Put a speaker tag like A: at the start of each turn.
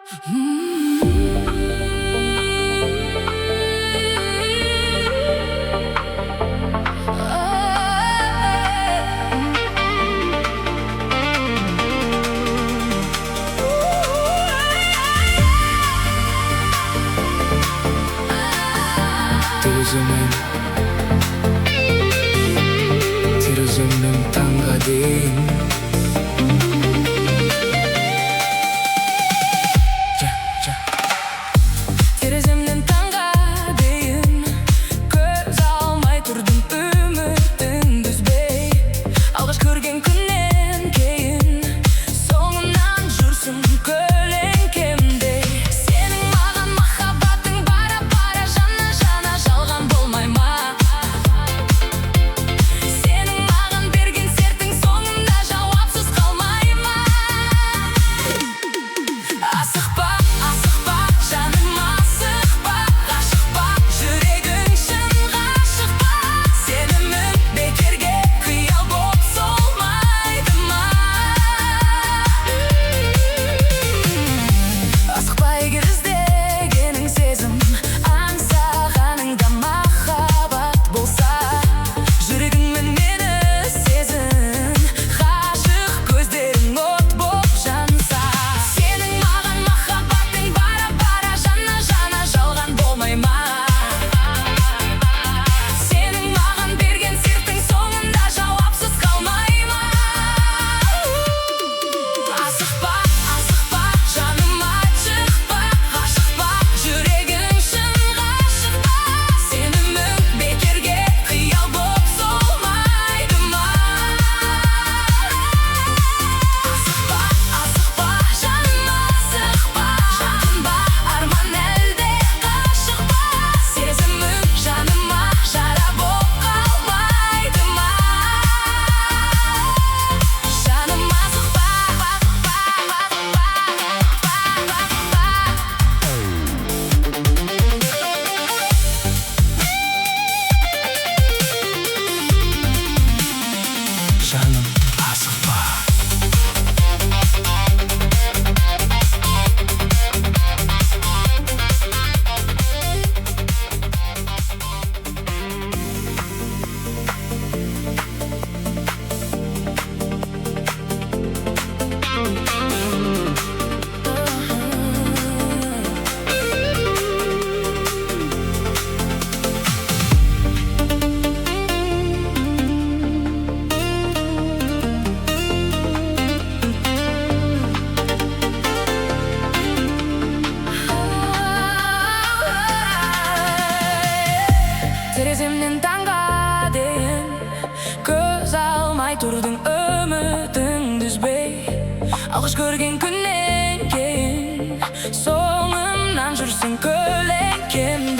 A: Terezimden tanga değin.
B: Terezimden tanga değin. Көз алмай тұрдым үмітін үзбей. Алғаш көрген күннен кейін соңымнан жүрсің көлеңкемдей. Сенің маған махаббатың бара-бара жана-жана жалған болмай ма? Сенің маған берген сертің соңында жауапсыз қалмай ма? Асықпа, асықпа, жаным асықпа, ғашықпа, жүрегің шын ғашықпа. Сенімің бекерге қиял боп солмайды ма? Асықпа егер іздегенің сезім, аңсағаныңда махаббат болса, жүрегіңмен мені сезін, ғашық көздерің от боп жанса. Сенің маған махаббатың бара-бара жана-жана жалған болмай ма? Сенің маған берген сертің соңында жауапсыз қалмай ма? Асықпа, асықпа, жаным ашықпа, ғашықпа, жүрегің шын ғашықпа. Сенімің бекерге қиял боп солмайды ма? Асықпа, асықпа, жаным асықпа, жақынба, арман әлде ғашық па? Сезімің жаныма жара боп қалмайды ма? Жаным асықпа,
A: Жаным асықпа.
B: тереземнен таңға дейін көз алмай тұрдың үмітіңді үзбей. Алғаш көрген күннен кейін соңымнан жүрсің көлеңкемдей.